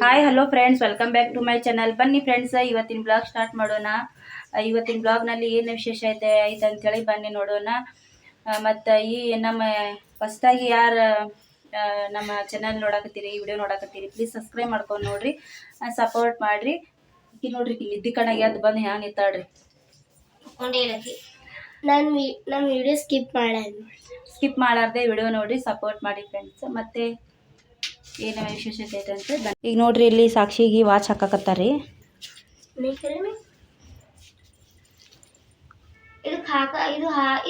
Hi hello friends, welcome back to my channel. ಬನ್ನಿ friends, ಇವತ್ತಿನ blog start ಮಾಡೋಣ. ಇವತ್ತಿನ ಬ್ಲಾಗ್ನಲ್ಲಿ ಏನು ವಿಶೇಷ ಐತೆ ಅಂತೇಳಿ ಬನ್ನಿ ನೋಡೋಣ. ಮತ್ತು ಈ ನಮ್ಮ ಹೊಸದಾಗಿ ಯಾರು ನಮ್ಮ ಚಾನಲ್ ನೋಡಕತ್ತೀರಿ, ಈ ವಿಡಿಯೋ ನೋಡಕತ್ತೀರಿ, ಪ್ಲೀಸ್ ಸಬ್ಸ್ಕ್ರೈಬ್ ಮಾಡ್ಕೊಂಡು ನೋಡ್ರಿ, ಸಪೋರ್ಟ್ ಮಾಡಿರಿ. ಈಗ ನೋಡ್ರಿ ನಿದ್ದೆ ಕಣಗೆ ಅದು ಬಂದು ಹ್ಯಾಂಗ ನಿಂತಾಳ್ರಿ. ನಾನು ವಿಡಿಯೋ ಸ್ಕಿಪ್ ಮಾಡಾರ್ದೆ ವಿಡಿಯೋ ನೋಡ್ರಿ, ಸಪೋರ್ಟ್ ಮಾಡಿ ಫ್ರೆಂಡ್ಸ್. ಮತ್ತು ಏನೋ ವಿಶೇಷತೆ ಐತೆ ಅಂತ ಈಗ ನೋಡ್ರಿ, ಇಲ್ಲಿ ಸಾಕ್ಷಿಗೆ ವಾಚ್ ಹಾಕಕತ್ತಾರಿ.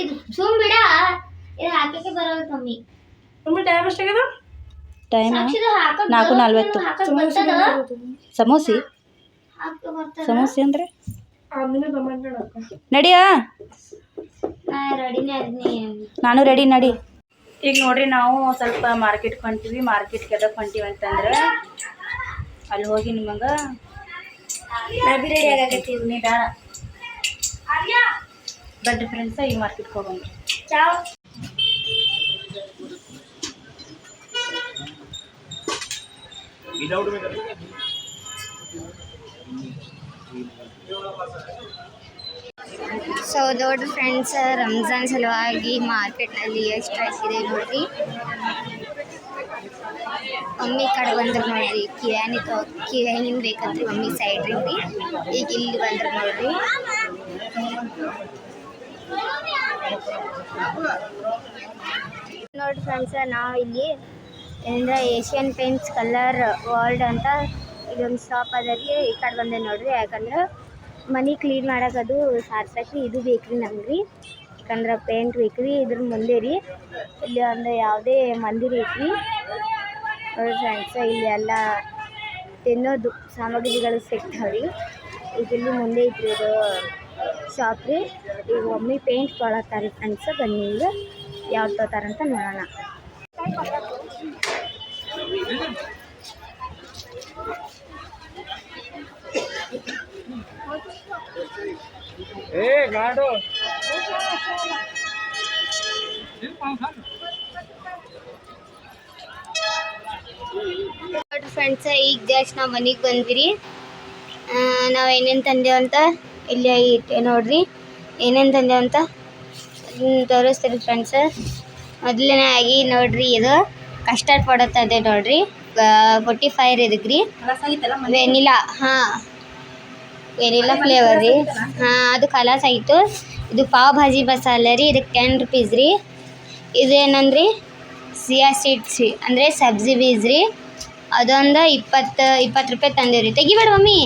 ಇದು ಸುಮ್ ಬಿಡ, ಇದು ಹಾಕಕ್ಕೆ ಬರೋದು ಕಮ್ಮಿ. ಟೈಮ್ ಎಷ್ಟಾಗಿದೆ? ಟೈಮ್ 4:40. ಸಮೋಸಿ ಸಮೋಸಿ ಅಂದ್ರೆ ನಡಿಯಾ, ನಾನು ರೆಡಿ ನಡಿ. ಈಗ ನೋಡ್ರಿ, ನಾವು ಸ್ವಲ್ಪ ಮಾರ್ಕೆಟ್ಗೆ ಹೊಂಟಿವಿ. ಮಾರ್ಕೆಟ್ಗೆ ಎದಕ್ಕೆ ಹೊಂಟಿವಿ ಅಂತಂದ್ರೆ ಅಲ್ಲಿ ಹೋಗಿ ನಿಮಗೆ ರೆಡಿ ಆಗತ್ತೀವಿ. ನೀ ಬೇಡ ಬಡ್ರಿ ಫ್ರೆಂಡ್ಸ, ಈಗ ಮಾರ್ಕೆಟ್ಗೆ ಹೋಗೋಣ. ಸೊ ದೊಡ್ಡ ಫ್ರೆಂಡ್ಸ್, ರಂಜಾನ್ ಸಲುವಾಗಿ ಮಾರ್ಕೆಟ್ನಲ್ಲಿ ಎಷ್ಟು ರಶ್ ಇದೆ ನೋಡ್ರಿ. ಮಮ್ಮಿ ಕಡೆ ಬಂದ್ರೆ ನೋಡ್ರಿ, ಕಿವ್ಯಾನಿನ ಬೇಕಂದ್ರೆ ಮಮ್ಮಿ ಸೈಡ್ ರೀ. ಈಗ ಇಲ್ಲಿ ಬಂದ್ರೆ ನೋಡ್ರಿ, ನೋಡಿ ಫ್ರೆಂಡ್ಸ್, ನಾವು ಇಲ್ಲಿ ಏನಂದ್ರೆ ಏಷ್ಯನ್ ಪೇಂಟ್ಸ್ ಕಲರ್ ವರ್ಲ್ಡ್ ಅಂತ ಇದೊಂದು ಶಾಪ್ ಅದ ರೀ. ಈ ಕಡೆ ಬಂದೆ ನೋಡ್ರಿ, ಯಾಕಂದ್ರೆ ಮನೆ ಕ್ಲೀನ್ ಮಾಡೋಕ್ಕದು ಸಾರ್ಸಕ್ಕೆ ಇದು ಬೇಕ್ರಿ ನಮ್ಗೆ ರೀ. ಯಾಕಂದ್ರೆ ಪೇಂಟ್ ಬೇಕ್ರಿ. ಇದ್ರ ಮುಂದೆ ರೀ ಇಲ್ಲಿ ಒಂದು ಯಾವುದೇ ಮಂದಿರ ಐತ್ರಿ ನೋಡಿ ಫ್ರೆಂಡ್ಸ್. ಇಲ್ಲಿ ಎಲ್ಲ ತಿನ್ನೋದು ಸಾಮಗ್ರಿಗಳು ಸಿಗ್ತಾವ್ರಿ. ಈಗ ಇಲ್ಲಿ ಮುಂದೆ ಐತ್ರಿ ಇದು ಶಾಪ್ ರೀ. ಈಗ ಒಮ್ಮೆ ಪೇಂಟ್ ತೊಳತ್ತಾರೆ ಫ್ರೆಂಡ್ಸ್. ಬನ್ನಿ ಈಗ ಯಾವ್ದು ತೊಗೋತಾರಂತ ನೋಡೋಣ. ಫ್ರೆಂಡ್ಸ್, ಈಗ ಜಸ್ಟ್ ನಾವು ಮನೆಗೆ ಬಂದ್ವಿ. ನಾವು ಏನೇನು ತಂದೇವಂತ ಇಲ್ಲಿ ಐತೆ ನೋಡ್ರಿ. ಏನೇನು ತಂದೇವಂತ ತೋರಿಸ್ತೀರಿ ಫ್ರೆಂಡ್ಸ್. ಮೊದಲನೇ ಆಗಿ ನೋಡ್ರಿ, ಇದು ಕಸ್ಟರ್ಡ್ ಪೌಡರ್ ತಂದೆ ನೋಡ್ರಿ. 45 ಇದಕ್ಕೆ ರೀ. ವೆನಿಲಾ, ವೆನಿಲಾ ಫ್ಲೇವರ್ ರೀ. ಅದು ಕಲಾಸ್ ಆಯಿತು. ಇದು ಪಾವ್ ಭಾಜಿ ಮಸಾಲೆ ರೀ. ಇದಕ್ಕೆ 10 ರೂಪೀಸ್ ರೀ. ಇದೇನಂದ್ರಿ ಸಿಯಾ ಸೀಡ್ಸ್ ರೀ, ಅಂದರೆ ಸಬ್ಜಿ ಬೀಜ ರೀ. ಅದೊಂದು 20 ರೂಪಾಯಿ ತಂದೇವ್ರಿ. ತೆಗಿಬೇಡ ಮಮ್ಮಿ.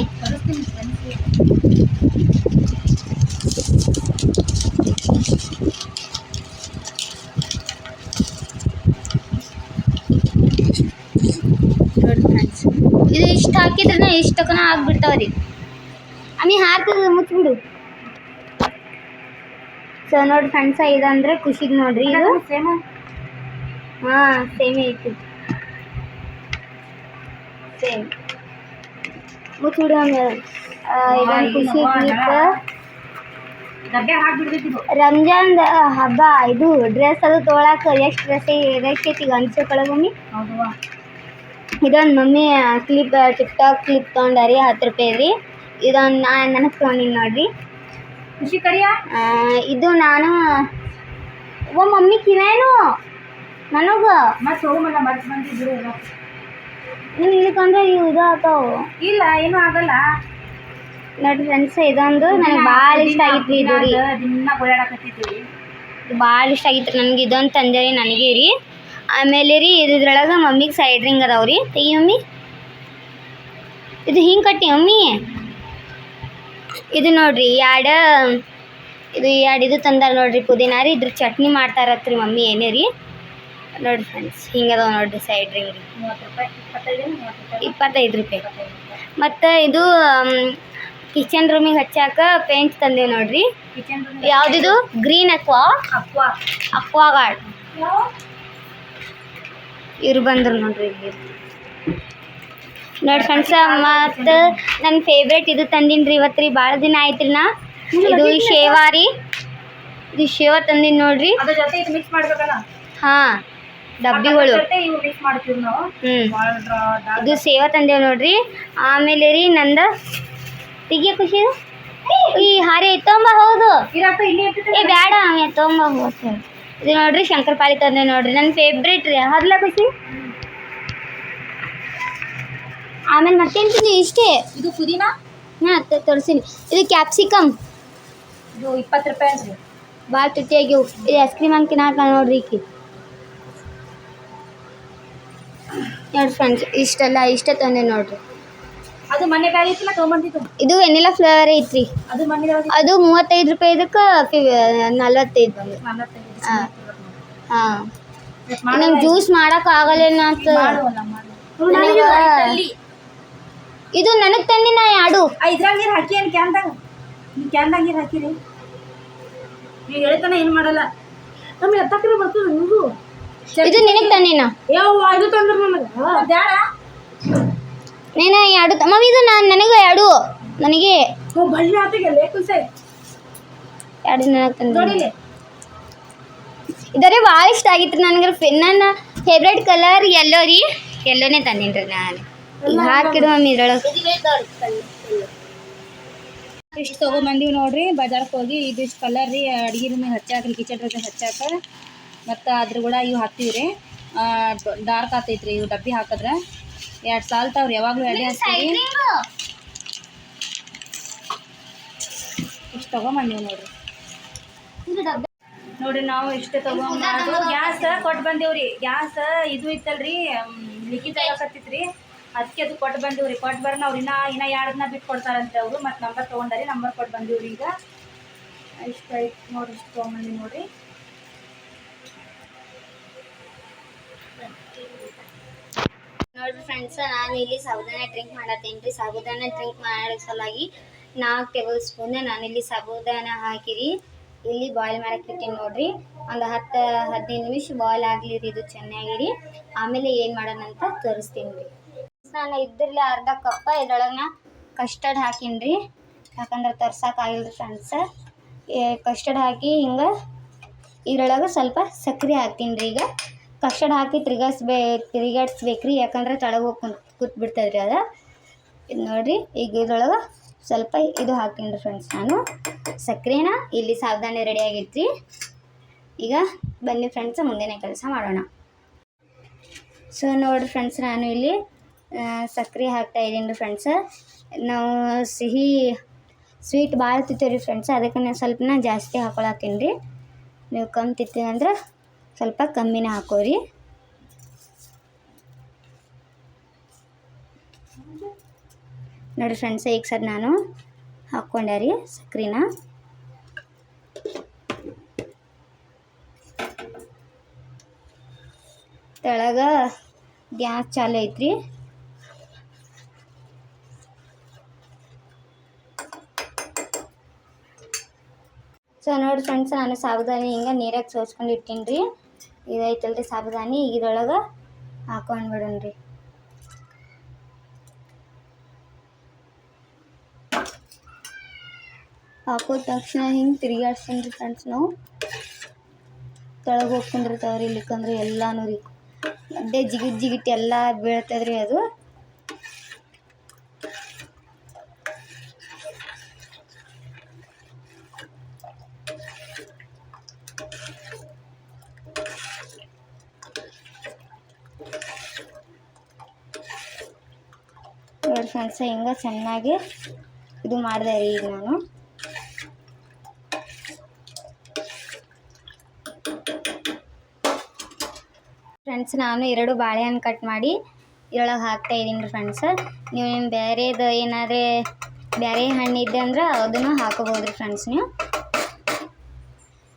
ನೋಡಿ ಫ್ರೆಂಡ್ಸ್, ಇದು ಇಷ್ಟು ಹಾಕಿದ್ರೆ ಇಷ್ಟಕ್ಕನ ಆಗ್ಬಿಡ್ತಾವ್ರಿ. ಅಮ್ಮಿ ಹಾಕಿದ್ರೆ ಮುಚ್ಚಿಬಿಡು. ಸೊ ನೋಡಿ ಫ್ರೆಂಡ್ಸ, ಇದಂದ್ರೆ ಖುಷಿಗೆ ನೋಡ್ರಿ. ಇದು ಸೇಮೇ ಐತಿ. ಸೇಮ್ ಮುಚ್ಚಿಬಿಡು ಆಮೇಲೆ. ಇದೊಂದು ಖುಷಿ ರಂಜಾನ್ ಹಬ್ಬ. ಇದು ಡ್ರೆಸ್ ಅದು ತೊಗೊಳಕ್ಕೆ ಎಷ್ಟು ಡ್ರೆಸ್ ಐತಿ ಅನ್ಸೋಕೊಳ ಮಮ್ಮಿ. ಇದೊಂದು ಮಮ್ಮಿ ಕ್ಲಿಪ್, ಟಿಕ್ಟಾಕ್ ಕ್ಲಿಪ್ ತೊಗೊಂಡಾರಿ. 10 ರೂಪಾಯಿ ರೀ. ಇದೊಂದು ನನಗೆ ತೊಗೊಂಡಿನಿ ನೋಡ್ರಿ. ಖುಷಿ ಕರಿಯ ಇದು ನಾನು ಮಮ್ಮಿ ಕಿವೇನು ನನಗೆ ಮತ್ತೆ ಹೋಗಲ್ಲ, ಮತ್ತೆ ಬಂದಿದ್ರು ನೀವು ಇಲ್ಲಿಕಂದ್ರೆ ಇವು ಇದು ಆಗ್ತಾವು. ಇಲ್ಲ, ಏನೂ ಆಗಲ್ಲ ನೋಡಿ ಫ್ರೆಂಡ್ಸ್. ಇದೊಂದು ನನಗೆ ಭಾಳ ಇಷ್ಟ ಆಗಿತ್ತು. ಇದು ರೀ ದಿನ ಓಡಾಡಕತ್ತಿದ್ವಿ. ಇದು ಭಾಳ ಇಷ್ಟ ಆಗಿತ್ತು ನನಗೆ. ಇದೊಂದು ತಂದೆ ರೀ ನನಗೆ ರೀ. ಆಮೇಲೆ ರೀ ಇದ್ರೊಳಗೆ ಮಮ್ಮಿಗೆ ಸೈಡ್ ರಿಂಗ್ ಅದಾವ ರೀ. ತೆಗಿ ಮಮ್ಮಿ. ಇದು ಹಿಂಗೆ ಕಟ್ಟಿ ಮಮ್ಮಿ. ಇದು ನೋಡ್ರಿ ಎರಡು ತಂದಾರ ನೋಡ್ರಿ, ಪುದೀನ ರೀ. ಇದ್ರ ಚಟ್ನಿ ಮಾಡ್ತಾರತ್ರಿ ಮಮ್ಮಿ ಏನೇ ರೀ. ನೋಡ್ರಿ ಫ್ರೆಂಡ್ಸ್, ಹಿಂಗೆ ಅದಾವ ನೋಡ್ರಿ ಸೈಡ್ ರಿಂಗ್ ರೀ. 25 ರೂಪಾಯಿ. ಮತ್ತು ಇದು ಕಿಚನ್ ರೂಮಿಗೆ ಹಚ್ಚಾಕ ಪೇಂಟ್ ತಂದೇವು ನೋಡ್ರಿ. ಯಾವುದಿದು ಗ್ರೀನ್ ಅಕ್ವಾಗಾರ್ಡ್. ಇವ್ರು ಬಂದರು ನೋಡ್ರಿ ಇಲ್ಲಿ. ನೋಡಿ ಫ್ರೆಂಡ್ಸ, ಮತ್ತು ನನ್ನ ಫೇವ್ರೇಟ್ ಇದು ತಂದೀನಿ ರೀ ಇವತ್ತು ರೀ. ಭಾಳ ದಿನ ಆಯ್ತು ರೀ. ಇದು ಶೇವಾ ರೀ. ಇದು ಶೇವ ತಂದೀನಿ ನೋಡ್ರಿ. ಅದ್ರ ಜೊತೆ ಇದು ಮಿಕ್ಸ್ ಮಾಡ್ಬೇಕಲ್ಲ. ಡಬ್ಬಿಗಳು ಇವು ಮಿಕ್ಸ್ ಮಾಡ್ತೀವಿ ನಾವು. ಇದು ಸೇವಾ ತಂದೇವ್ ನೋಡ್ರಿ. ಆಮೇಲೆ ರೀ ನಂದ ತೆಗಿಯ ಖುಷಿ ಈ ಹಾರಿ ತೊಂಬ ಹೌದು ಏ ಬೇಡ ತೊಂಬ ಹೋಗ್ತೇವೆ. ಇದು ನೋಡ್ರಿ ಶಂಕರಪಾಳಿ ತಂದೆ ನೋಡ್ರಿ ನನ್ನ ಫೇವ್ರೇಟ್ ರೀ. ಹರ್ಲ ಖುಷಿ. ಆಮೇಲೆ ಮತ್ತೇನು ಇಷ್ಟೇ. ಇದು ಪುದೀನಾ ಹಾಂ ತೋರಿಸಿನಿ. ಇದು ಕ್ಯಾಪ್ಸಿಕಮ್ ಇದು 20 ರೂಪಾಯಿ ರೀ. ಭಾಳ ತುಟ್ಟಿ ಆಗ್ಯವು. ಇದು ಐಸ್ ಕ್ರೀಮ್ ಅಂತ ತಿನ್ನಾಕ ನೋಡ್ರಿ ಈಕಿ ನೋಡಿ ಫ್ರೆಂಡ್ಸ್. ಇಷ್ಟ ತಂದೆ ನೋಡ್ರಿ. ಅದು ಮನೆ ಬ್ಯಾಗ್ ಐತಿಲ್ಲ ತೊಗೊಂಬಂದಿದ್ದು. ಇದು ವೆನಿಲಾ ಫ್ಲೇವರ್ ಐತ್ರಿ. ಅದು ಮನೆ ಅದು 35 ರೂಪಾಯಿ. ಇದಕ್ಕೆ 45 ಬಂದು. ಹಾಂ ನಂಗೆ ಜ್ಯೂಸ್ ಮಾಡಕ್ಕೆ ಆಗಲ್ಲ ಅಂತ ಇದು ನನಗೆ ತಂದಿ ನಾ ಯಾಡು ಇದ್ರಾಗ ನೀರು ಹಾಕಿ ಏನು ಕ್ಯಾನ್ದಾಗ ನೀರು ಹಾಕಿರಿ. ನೀವು ಹೇಳ್ತಾನೆ ಏನು ಮಾಡಲ್ಲ. ನಮ್ಗೆ ಎತ್ತಕ್ರೆ ಬರ್ತದೆ ನಿಮಗೂ. ಇದು ನಿನಗೆ ತಂದಿನ ಇದು ತಂದ್ರೆ ನನಗೆ ಬೇಡ. ನೀನು ಎರಡು ಮಮ್ಮಿ ಇದು ನನಗೆ ಎರಡು ನನಗೆ ಬಳ್ಳಿ ಆತಿಗೆ ಲೇಕುಸೆ ಎರಡು ನನಗೆ ತಂದು ನೋಡಿಲ್ಲ. ಇದರೇ ಭಾಳ ಇಷ್ಟ ಆಗಿತ್ತು ನನಗೆ. ನನ್ನ ಫೇವ್ರೇಟ್ ಕಲರ್ ಎಲ್ಲೋ ರೀ. ಎಲ್ಲೋನೇ ತಂದೀನಿ ರೀ ನಾನು. ಈಗ ಹಾಕಿಡು ಮಮ್ಮಿ ಇದ್ರೊಳಗೆ. ಇಷ್ಟು ತೊಗೊಂಬಂದೀವಿ ನೋಡ್ರಿ ಬಜಾರ್ಗೆ ಹೋಗಿ. ಇದಿಷ್ಟು ಕಲರ್ ರೀ ಅಡುಗೆ ರೂಮಿಗೆ ಹಚ್ಚಾಕ್ರಿ, ಕಿಚನ್ ರೂಮಿಗೆ ಹಚ್ಚಾಕ. ಮತ್ತು ಅದ್ರ ಕೂಡ ಇವು ಹಾಕ್ತೀವಿ ರೀ. ಡಾರ್ಕ್ ಆಗ್ತೈತೆ ರೀ ಇವು ಡಬ್ಬಿ ಹಾಕಿದ್ರೆ. 2 ಸಾಲ್ತಾವ್ರಿ ಯಾವಾಗಲೂ ಎಡೆ ಹಚ್ತೀವಿ. ಇಷ್ಟು ತೊಗೊಂಬಂದೀವಿ ನೋಡ್ರಿ. ನೋಡ್ರಿ ನಾವು ಇಷ್ಟು ತೊಗೊಂಬಂದು ಗ್ಯಾಸ್ ಕೊಟ್ಟು ಬಂದೇವ್ರಿ. ಗ್ಯಾಸ್ ಇದು ಇತ್ತಲ್ರಿ ಲೀಕೇಜ್ ಆಗಕತ್ತಿತ್ತು ರೀ. ಅದಕ್ಕೆ ಅದು ಕೊಟ್ಟು ಬಂದೀವ್ರಿ. ಕೊಟ್ಟು ಬರೋಣ ಅವ್ರು ಇನ್ನೂ 2 ದಿನ ಬಿಟ್ಟು ಕೊಡ್ತಾರಂತೆ ಅವರು. ಮತ್ತು ನಂಬರ್ ತೊಗೊಂಡಾರಿ. ನಂಬರ್ ಕೊಟ್ಟು ಬಂದೀವ್ರಿ. ಈಗ ಇಷ್ಟು ಐತೆ ನೋಡ್ರಿ. ಇಷ್ಟು ತೊಗೊಂಬಂದಿ ನೋಡ್ರಿ. ನೋಡ್ರಿ ಫ್ರೆಂಡ್ಸ್, ನಾನು ಇಲ್ಲಿ ಸಾಬುದಾನ ಡ್ರಿಂಕ್ ಮಾಡತ್ತೇನೆ ರೀ. ಸಾಬುದಾನ ಡ್ರಿಂಕ್ ಮಾಡೋ ಸಲಾಗಿ 4 ಟೇಬಲ್ ಸ್ಪೂನ್ ನಾನಿಲ್ಲಿ ಸಾಬುದಾನ ಹಾಕಿರಿ. ಇಲ್ಲಿ ಬಾಯ್ಲ್ ಮಾಡಕ್ಕೆ ಇಟ್ಟಿನಿ ನೋಡ್ರಿ. ಒಂದು 10-15 ನಿಮಿಷ ಬಾಯ್ಲ್ ಆಗಲಿ ರೀ ಇದು ಚೆನ್ನಾಗಿರಿ. ಆಮೇಲೆ ಏನು ಮಾಡೋಣ ಅಂತ ತೋರಿಸ್ತೀನಿ ರೀ. ನಾನು ಇದ್ರಲ್ಲಿ ಅರ್ಧ ಕಪ್ಪ ಇದ್ರೊಳಗೆ ನಾ ಕಸ್ಟರ್ಡ್ ಹಾಕೀನಿ ರೀ. ಯಾಕಂದ್ರೆ ತರ್ಸೋಕ್ಕಾಗಿಲ್ಲ ರೀ ಫ್ರೆಂಡ್ಸ್. ಕಸ್ಟರ್ಡ್ ಹಾಕಿ ಹಿಂಗೆ ಇದ್ರೊಳಗೆ ಸ್ವಲ್ಪ ಸಕ್ಕರೆ ಹಾಕ್ತೀನಿ ರೀ. ಈಗ ಕಸ್ಟರ್ಡ್ ಹಾಕಿ ತಿರುಗಾಡ್ಸ್ಬೇಕು ರೀ. ಯಾಕಂದ್ರೆ ಕೆಳಗೆ ಹೋಗಿ ಕೂತ್ಬಿಡ್ತದೆ ರೀ ಅದು. ಇದು ನೋಡಿರಿ. ಈಗ ಇದ್ರೊಳಗೆ ಸ್ವಲ್ಪ ಇದು ಹಾಕ್ತೀನಿ ರೀ ಫ್ರೆಂಡ್ಸ್ ನಾನು ಸಕ್ಕರೆನ. ಇಲ್ಲಿ ಸಾವಧಾನ ರೆಡಿ ಆಗೈತ್ರಿ. ಈಗ ಬನ್ನಿ ಫ್ರೆಂಡ್ಸ್ ಮುಂದಿನ ಕೆಲಸ ಮಾಡೋಣ. ಸೊ ನೋಡಿರಿ ಫ್ರೆಂಡ್ಸ್, ನಾನು ಇಲ್ಲಿ ಸಕ್ಕರೆ ಹಾಕ್ತಾಯಿದ್ದೀನಿ ರೀ ಫ್ರೆಂಡ್ಸ್. ನಾವು ಸ್ವೀಟ್ ಭಾಳ ತಿಂತೀವಿ ರೀ ಫ್ರೆಂಡ್ಸ್. ಅದಕ್ಕೆ ನಾನು ಸ್ವಲ್ಪ ಜಾಸ್ತಿ ಹಾಕೊಳತ್ತೀನಿ ರೀ. ನೀವು ಕಮ್ಮಿ ತಿಂತೀವಿ ಅಂದ್ರೆ ಸ್ವಲ್ಪ ಕಮ್ಮಿನೇ ಹಾಕೋರಿ. ನೋಡಿ ಫ್ರೆಂಡ್ಸ್, ಈಗ ಸರ್ ನಾನು ಹಾಕ್ಕೊಂಡೆ ರೀ ಸಕ್ರೆನ. ತೆಳಗ ಗ್ಯಾಸ್ ಚಾಲು ಐತ್ರಿ. ಸೊ ನೋಡಿ ಫ್ರೆಂಡ್ಸ್, ನಾನು ಸಾಬುದಾನಿ ಹಿಂಗೆ ನೀರಾಗಿ ಸೋಸ್ಕೊಂಡು ಇಟ್ಟೀನಿ ರೀ. ಇದೈತಲ್ರಿ ಸಾಬುದಾನಿ. ಇದ್ರೊಳಗೆ ಹಾಕೊಂಡು ಬಿಡೋಣ ರೀ. ಹಾಕೋದ ತಕ್ಷಣ ಹಿಂಗೆ ತಿರುಗಾಡ್ಸ್ತೀನಿ ರೀ ಫ್ರೆಂಡ್ಸ್. ನಾವು ತೆಳಗೆ ಹೋಗ್ಕೊಂಡಿರ್ತಾವ್ರಿ. ಇಲ್ಲಿಕಂದ್ರೆ ಎಲ್ಲನೂ ರೀ ಅದೇ ಜಿಗಿಟ್ ಎಲ್ಲ ಬೀಳ್ತದ್ರಿ ಅದು. ನೋಡಿ ಫ್ರೆಂಡ್ಸ್, ಹಿಂಗೆ ಚೆನ್ನಾಗಿ ಇದು ಮಾಡಿದೆ ರೀ. ಈಗ ನಾನು ಫ್ರೆಂಡ್ಸ್ 2 ಬಾಳೆಹಣ್ಣು ಕಟ್ ಮಾಡಿ ಇದ್ರೊಳಗೆ ಹಾಕ್ತಾಯಿದ್ದೀನಿ ರೀ ಫ್ರೆಂಡ್ಸ್. ನೀವು ಬೇರೆದು ಏನಾದ್ರೆ ಬೇರೆ ಹಣ್ಣು ಇದ್ದೆ ಅಂದ್ರೆ ಅದನ್ನು ಹಾಕೋಬೋದು ರೀ ಫ್ರೆಂಡ್ಸ್ ನೀವು.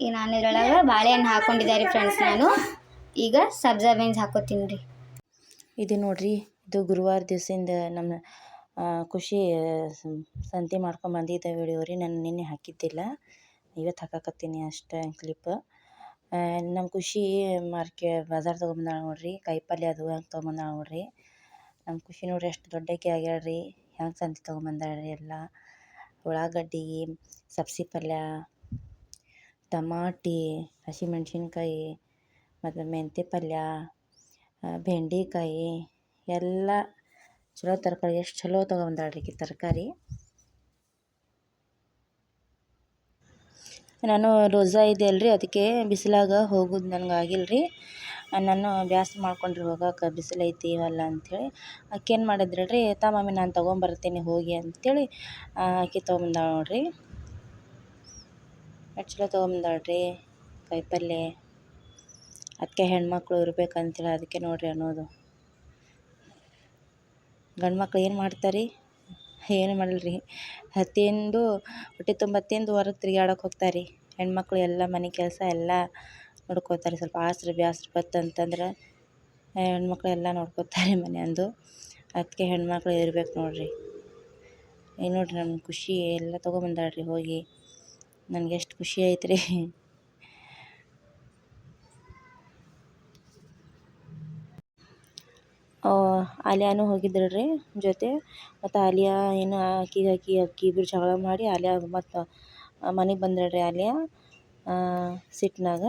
ಈಗ ನಾನು ಇದ್ರೊಳಗೆ ಬಾಳೆಹಣ್ಣು ಹಾಕ್ಕೊಂಡಿದ್ದಾರೆ ಫ್ರೆಂಡ್ಸ್. ನಾನು ಈಗ ಸಬ್ಜಾ ಬೀನ್ಸ್ ಹಾಕೋತೀನಿ ರೀ. ಇದು ನೋಡ್ರಿ, ಇದು ಗುರುವಾರ ದಿವಸದಿಂದ ನಮ್ಮ ಖುಷಿ ಸಂತೆ ಮಾಡ್ಕೊಂಬಂದಿದ್ದ ವಿಡಿಯೋ ರೀ. ನಾನು ನಿನ್ನೆ ಹಾಕಿದ್ದಿಲ್ಲ, ಇವತ್ತು ಹಾಕಾಕತ್ತೀನಿ ಅಷ್ಟೇ ಕ್ಲಿಪ್. ನಮ್ಮ ಖುಷಿ ಬಜಾರ್ ತೊಗೊಂಬಂದಾಳ ನೋಡ್ರಿ. ಕಾಯಿಪಲ್ಯ ಅದು ಹೆಂಗೆ ತೊಗೊಂಬಂದಾಳ ನೋಡ್ರಿ. ನಮ್ಮ ಖುಷಿ ನೋಡ್ರಿ ಎಷ್ಟು ದೊಡ್ಡಕ್ಕೆ ಆಗ್ಯಾಳ್ರಿ. ಹೆಂಗೆ ಸಂತೆ ತೊಗೊಂಬಂದಾಳ್ರಿ. ಎಲ್ಲ ಉಳ್ಳಾಗಡ್ಡಿ, ಸಬ್ಸಿ ಪಲ್ಯ, ಟಮಾಟಿ, ಹಸಿಮೆಣ್ಸಿನ್ಕಾಯಿ ಮತ್ತು ಮೆಂತ್ಯ ಪಲ್ಯ, ಬೆಂಡೆಕಾಯಿ ಎಲ್ಲ ಚಲೋ ತರಕಾರಿ, ಎಷ್ಟು ಚಲೋ ತೊಗೊಂಬಂದಾಳ್ರಿ ಈಕಿ ತರಕಾರಿ. ನಾನು ರೋಜಾ ಇದೆ ಅಲ್ರಿ, ಅದಕ್ಕೆ ಬಿಸಿಲಾಗ ಹೋಗೋದು ನನಗೆ ಆಗಿಲ್ರಿ. ನಾನು ಬ್ಯಾಸ್ರ ಮಾಡ್ಕೊಂಡ್ರಿ ಹೋಗಕ್ಕೆ, ಬಿಸಿಲೈತಿ ಇವಲ್ಲ ಅಂಥೇಳಿ. ಆಕೆ ಏನು ಮಾಡಿದ್ರಿ ರೀ, ತಾ ಮಮ್ಮಿ ನಾನು ತೊಗೊಂಬರ್ತೀನಿ ಹೋಗಿ ಅಂಥೇಳಿ ಆಕೆ ತೊಗೊಂಬಂದಾಳ ನೋಡ್ರಿ. ಎಷ್ಟು ಚಲೋ ತೊಗೊಂಬಂದಾಳ್ರಿ ಕಾಯಿಪಲ್ಲೆ. ಅದಕ್ಕೆ ಹೆಣ್ಮಕ್ಳು ಇರ್ಬೇಕಂತೇಳಿ ಅದಕ್ಕೆ ನೋಡ್ರಿ ಅನ್ನೋದು. ಗಂಡು ಮಕ್ಳು ಏನು ಮಾಡ್ತಾರೆ, ಏನು ಮಾಡಲ್ರಿ, ತಿಂದು ಹೊಟ್ಟೆ ತುಂಬ ತಿಂದು ಹೊರಗೆ ತಿರ್ಗಾಡಕ್ಕೆ ಹೋಗ್ತಾರೆ. ಹೆಣ್ಮಕ್ಳು ಎಲ್ಲ ಮನೆ ಕೆಲಸ ಎಲ್ಲ ನೋಡ್ಕೋತಾರೆ. ಸ್ವಲ್ಪ ಆಸ್ರ ಬ್ಯಾಸ್ರ ಬತ್ತಂತಂದ್ರೆ ಹೆಣ್ಮಕ್ಳು ಎಲ್ಲ ನೋಡ್ಕೋತಾರೆ ಮನೆಯಂದು. ಅದಕ್ಕೆ ಹೆಣ್ಮಕ್ಳು ಇರ್ಬೇಕು ನೋಡ್ರಿ. ಈಗ ನೋಡ್ರಿ ನಮ್ಮ ಖುಷಿ ಎಲ್ಲ ತೊಗೊಂಬಂದಾಳ್ರಿ ಹೋಗಿ. ನನಗೆ ಎಷ್ಟು ಖುಷಿ ಐತ್ರಿ. ಆಲಿಯಾನು ಹೋಗಿದ್ರಲ್ರಿ ಜೊತೆ. ಮತ್ತು ಆಲಿಯಾ ಏನು ಅಕ್ಕಿ ಇಬ್ಬರು ಜಗಳ ಮಾಡಿ ಆಲಿಯಾ ಮತ್ತು ಮನೆಗೆ ಬಂದ್ರಲ್ರಿ. ಆಲಿಯಾ ಸಿಟ್ನಾಗ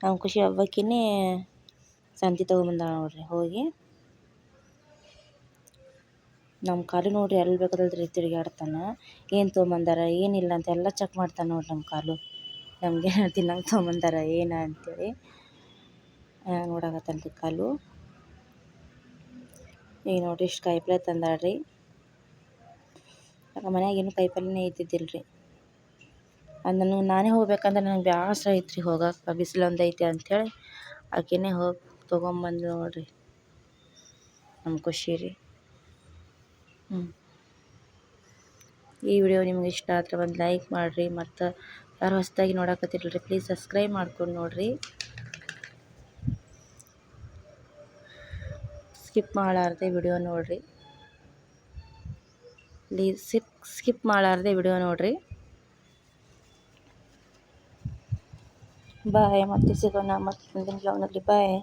ನಮ್ಮ ಖುಷಿ ಹಬ್ಬಕ್ಕಿನೇ ಸಂತಿ ತೊಗೊಂಬಂದಾಳ ನೋಡ್ರಿ ಹೋಗಿ. ನಮ್ಮ ಕಾಲು ನೋಡ್ರಿ ಎಲ್ಲಿ ಬೇಕಾದಲ್ರಿ ತಿರುಗಾಡ್ತಾನೆ. ಏನು ತೊಗೊಂಬಂದಾರ ಏನಿಲ್ಲ ಅಂತ ಎಲ್ಲ ಚೆಕ್ ಮಾಡ್ತಾನೆ ನೋಡ್ರಿ ನಮ್ಮ ಕಾಲು. ನಮಗೆ ತಿನ್ನಂಗೆ ತೊಗೊಂಬಂದಾರ ಏನು ಅಂತೇಳಿ ನೋಡಕತ್ತಾನ್ರಿ ಕಾಲು. ಈಗ ನೋಡ್ರಿ ಇಷ್ಟು ಕಾಯಿಪಲ್ಲೆ ತಂದಾಳ್ರಿ. ಮನ್ಯಾಗ ಏನು ಕಾಯಿಪಲ್ಲೆನೇ ಇದ್ದಿದ್ದಿಲ್ರಿ. ಅದು ನಾನೇ ಹೋಗ್ಬೇಕಂದ್ರೆ ನನಗೆ ಬ್ಯಾಸರ ಐತ್ರಿ ಹೋಗಕ್ಕೆ, ಬಿಸಿಲು ಒಂದು ಐತಿ ಅಂಥೇಳಿ ಆಕೆನೇ ಹೋಗಿ ತೊಗೊಂಬಂದು ನೋಡ್ರಿ ನಮ್ಮ ಖುಷಿ ರೀ. ಈ ವಿಡಿಯೋ ನಿಮ್ಗೆ ಇಷ್ಟ ಆದರೆ ಒಂದು ಲೈಕ್ ಮಾಡಿರಿ. ಮತ್ತು ಯಾರು ಹೊಸದಾಗಿ ನೋಡಕತ್ತಿರಲ್ರಿ ಪ್ಲೀಸ್ ಸಬ್ಸ್ಕ್ರೈಬ್ ಮಾಡ್ಕೊಂಡು ನೋಡಿರಿ. ಸ್ಕಿಪ್ ಮಾಡಲಾರ್ದೆ ವಿಡಿಯೋ ನೋಡಿರಿ ಪ್ಲೀಸ್. ಸ್ಕಿಪ್ ಮಾಡಲಾರ್ದೆ ವಿಡಿಯೋ ನೋಡಿರಿ. ಬಾಯ್. ಮತ್ತೆ ಸಿಗೋಣ ಮತ್ತೆ ಮುಂದಿನ ಬ್ಲಾಗ್ನಲ್ಲಿ. ಬಾಯ್.